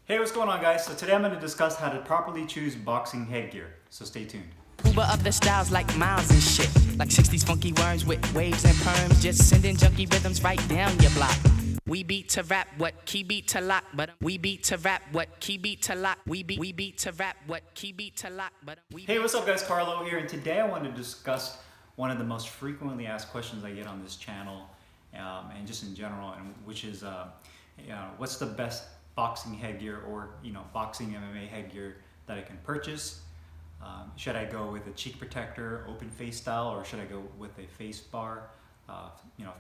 Hey, what's going on, guys? So today I'm going to discuss how to properly choose boxing headgear. So stay tuned. Uber up the styles like miles and shit. Like 60s funky worms with waves and perms. Just sending junky rhythms right down your block. We beat to rap, what key beat to lock, but we beat to rap, what key beat to lock. We beat to rap, what key beat to lock, but we. Hey, what's up, guys? Carlo here, and today I want to discuss one of the most frequently asked questions I get on this channel, and just in general, and which is, what's the best boxing headgear or boxing MMA headgear that I can purchase? Should I go with a cheek protector, open face style, or should I go with a face bar,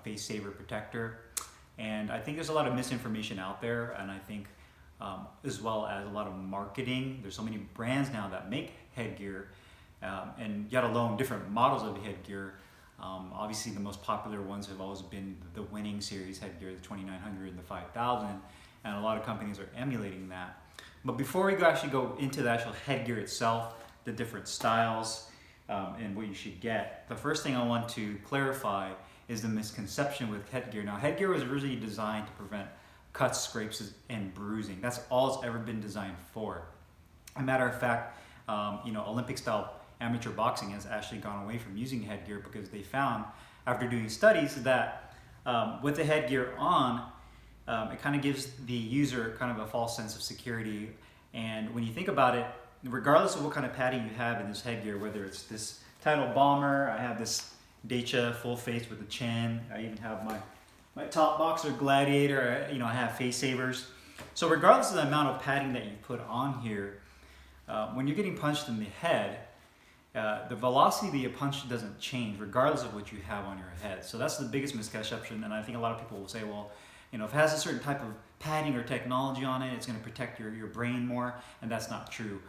face saver protector? And I think there's a lot of misinformation out there, and I think as well as a lot of marketing. There's so many brands now that make headgear, and yet alone different models of headgear. Obviously the most popular ones have always been the winning series headgear, the 2900 and the 5000, and a lot of companies are emulating that. But before we actually go into the actual headgear itself, the different styles, and what you should get, the first thing I want to clarify is the misconception with headgear. Now, headgear was originally designed to prevent cuts, scrapes, and bruising. That's all it's ever been designed for. As a matter of fact, Olympic-style amateur boxing has actually gone away from using headgear because they found, after doing studies, that with the headgear on, it kind of gives the user kind of a false sense of security. And when you think about it, regardless of what kind of padding you have in this headgear, whether it's this Title Bomber, I have this Dacia full face with a chin, I even have my top boxer Gladiator, I have face savers. So regardless of the amount of padding that you put on here, when you're getting punched in the head, the velocity that you punch doesn't change regardless of what you have on your head. So that's the biggest misconception, and I think a lot of people will say, well, if it has a certain type of padding or technology on it, it's going to protect your brain more, and that's not true.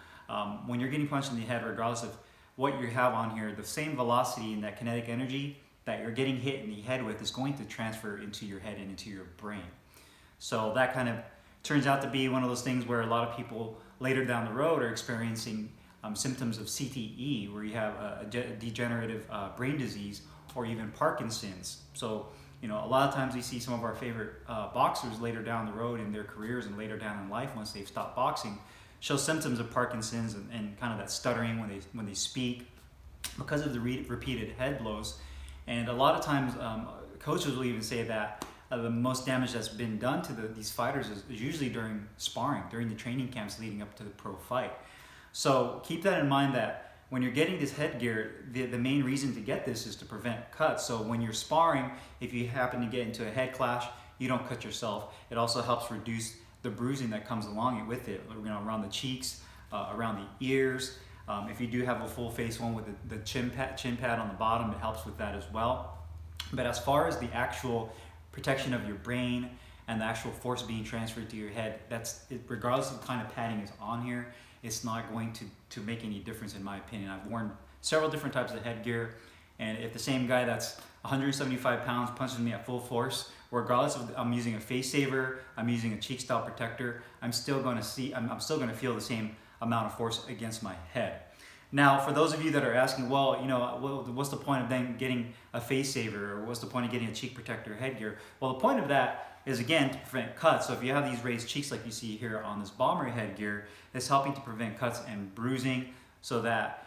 When you're getting punched in the head, regardless of what you have on here, the same velocity and that kinetic energy that you're getting hit in the head with is going to transfer into your head and into your brain. So that kind of turns out to be one of those things where a lot of people later down the road are experiencing symptoms of CTE, where you have a degenerative brain disease, or even Parkinson's. So a lot of times we see some of our favorite boxers later down the road in their careers and later down in life, once they've stopped boxing, show symptoms of Parkinson's and kind of that stuttering when they speak because of the repeated head blows. And a lot of times coaches will even say that the most damage that's been done to these fighters is usually during sparring, during the training camps leading up to the pro fight. So keep that in mind, that when you're getting this headgear, the main reason to get this is to prevent cuts. So when you're sparring, if you happen to get into a head clash, you don't cut yourself. It also helps reduce the bruising that comes along with it, around the cheeks, around the ears. If you do have a full face one with the chin pad on the bottom, it helps with that as well. But as far as the actual protection of your brain and the actual force being transferred to your head, regardless of the kind of padding is on here, it's not going to make any difference, in my opinion. I've worn several different types of headgear, and if the same guy that's 175 pounds punches me at full force, regardless of I'm using a face saver, I'm using a cheek style protector, I'm still going to feel the same amount of force against my head. Now, for those of you that are asking, well, what's the point of then getting a face saver, or what's the point of getting a cheek protector headgear? Well, the point of that is, again, to prevent cuts. So if you have these raised cheeks like you see here on this bomber headgear, it's helping to prevent cuts and bruising, so that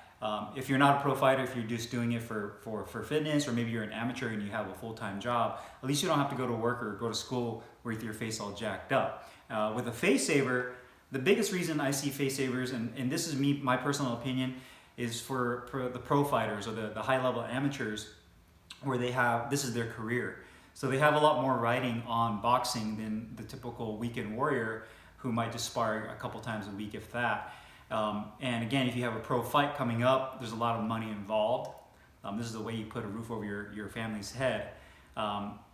if you're not a pro fighter, if you're just doing it for fitness, or maybe you're an amateur and you have a full-time job, at least you don't have to go to work or go to school with your face all jacked up. With a face saver, the biggest reason I see face savers, and this is my personal opinion, is for the pro fighters or the high-level amateurs, where this is their career. So they have a lot more riding on boxing than the typical weekend warrior who might just spar a couple times a week, if that. And again, if you have a pro fight coming up, there's a lot of money involved. This is the way you put a roof over your family's head.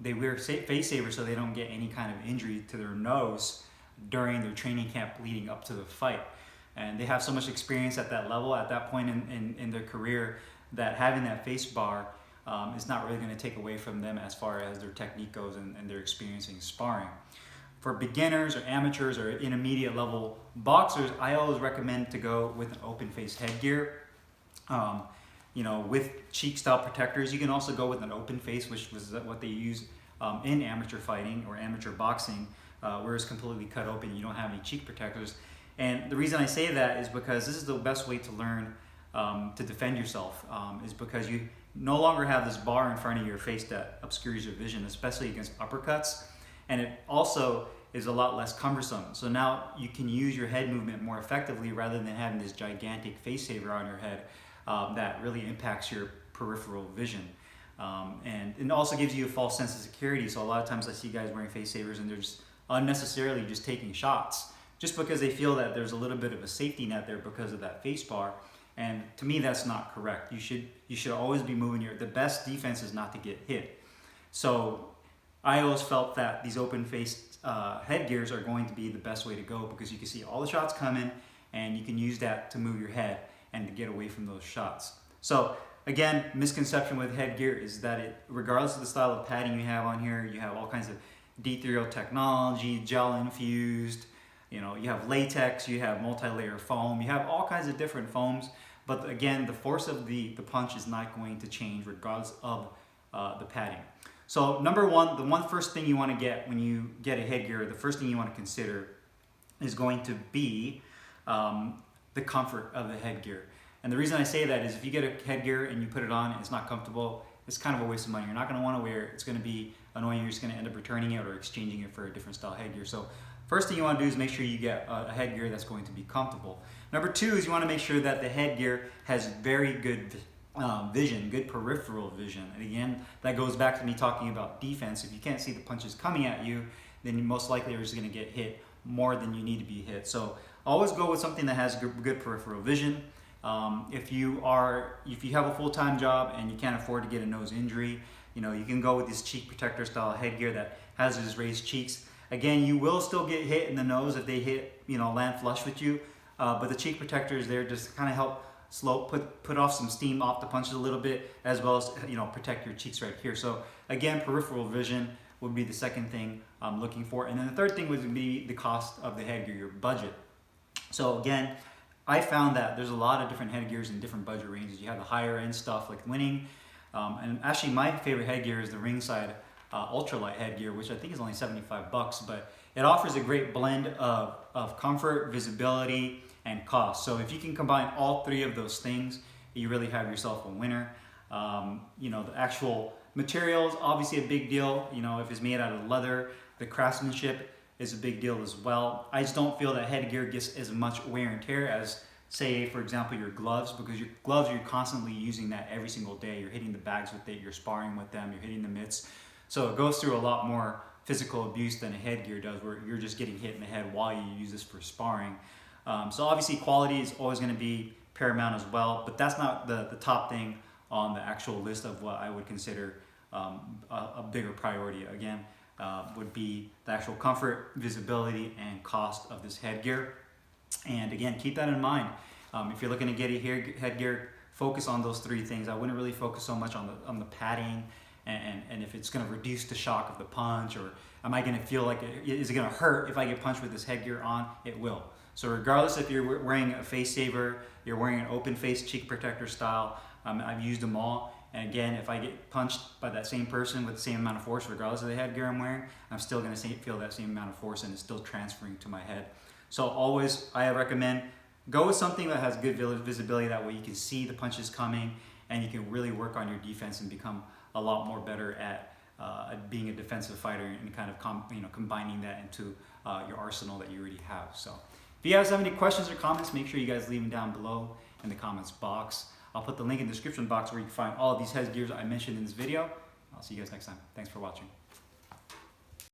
They wear face savers so they don't get any kind of injury to their nose during their training camp leading up to the fight. And they have so much experience at that level, at that point in their career, that having that face bar is not really going to take away from them as far as their technique goes and their experience in sparring. For beginners or amateurs or intermediate level boxers, I always recommend to go with an open face headgear. With cheek style protectors. You can also go with an open face, which was what they use in amateur fighting or amateur boxing. where it's completely cut open. You don't have any cheek protectors. And the reason I say that is because this is the best way to learn to defend yourself, is because you no longer have this bar in front of your face that obscures your vision, especially against uppercuts. And it also is a lot less cumbersome. So now you can use your head movement more effectively rather than having this gigantic face saver on your head that really impacts your peripheral vision. And it also gives you a false sense of security. So a lot of times I see guys wearing face savers and they're just unnecessarily just taking shots just because they feel that there's a little bit of a safety net there because of that face bar. And to me, that's not correct. You should always be moving the best defense is not to get hit. So I always felt that these open-faced headgears are going to be the best way to go because you can see all the shots coming and you can use that to move your head and to get away from those shots. So again, misconception with headgear is that regardless of the style of padding you have on here, you have all kinds of D3O technology, gel infused, you have latex, you have multi-layer foam, you have all kinds of different foams. But again, the force of the punch is not going to change regardless of the padding. So number one, the first thing you want to get when you get a headgear, the first thing you want to consider is going to be the comfort of the headgear. And the reason I say that is if you get a headgear and you put it on and it's not comfortable, it's kind of a waste of money. You're not going to want to wear it. It's going to be annoying. You're just going to end up returning it or exchanging it for a different style headgear. So first thing you want to do is make sure you get a headgear that's going to be comfortable. Number two is you want to make sure that the headgear has very good vision, good peripheral vision. And again, that goes back to me talking about defense. If you can't see the punches coming at you, then you most likely are just going to get hit more than you need to be hit. So always go with something that has good peripheral vision. If you have a full-time job and you can't afford to get a nose injury, you can go with this cheek protector style headgear that has these raised cheeks. Again, you will still get hit in the nose if they land flush with you, but the cheek protector is there just to kind of help put off some steam off the punches a little bit, as well as protect your cheeks right here. So again, peripheral vision would be the second thing I'm looking for. And then the third thing would be the cost of the headgear, your budget. So again, I found that there's a lot of different headgears in different budget ranges. You have the higher end stuff like Winning, and actually my favorite headgear is the Ringside ultralight headgear, which I think is only $75, but it offers a great blend of comfort, visibility, and cost. So if you can combine all three of those things, you really have yourself a winner. The actual materials, obviously a big deal. If it's made out of leather, the craftsmanship is a big deal as well. I just don't feel that headgear gets as much wear and tear as, say, for example, your gloves, because your gloves, you're constantly using that every single day. You're hitting the bags with it, you're sparring with them, you're hitting the mitts. So it goes through a lot more physical abuse than a headgear does, where you're just getting hit in the head while you use this for sparring. So obviously quality is always going to be paramount as well, but that's not the top thing on the actual list of what I would consider a bigger priority. Again, would be the actual comfort, visibility, and cost of this headgear. And again, keep that in mind. If you're looking to get a headgear, focus on those three things. I wouldn't really focus so much on the padding and if it's going to reduce the shock of the punch, or am I going to feel like is it going to hurt if I get punched with this headgear on? It will. So regardless if you're wearing a face saver, you're wearing an open face cheek protector style, I've used them all. And again, if I get punched by that same person with the same amount of force, regardless of the headgear I'm wearing, I'm still going to feel that same amount of force, and it's still transferring to my head. So always, I recommend go with something that has good visibility. That way you can see the punches coming, and you can really work on your defense and become a lot more better at being a defensive fighter and kind of combining that into your arsenal that you already have. So if you guys have any questions or comments, make sure you guys leave them down below in the comments box. I'll put the link in the description box where you can find all of these headgears I mentioned in this video. I'll see you guys next time. Thanks for watching.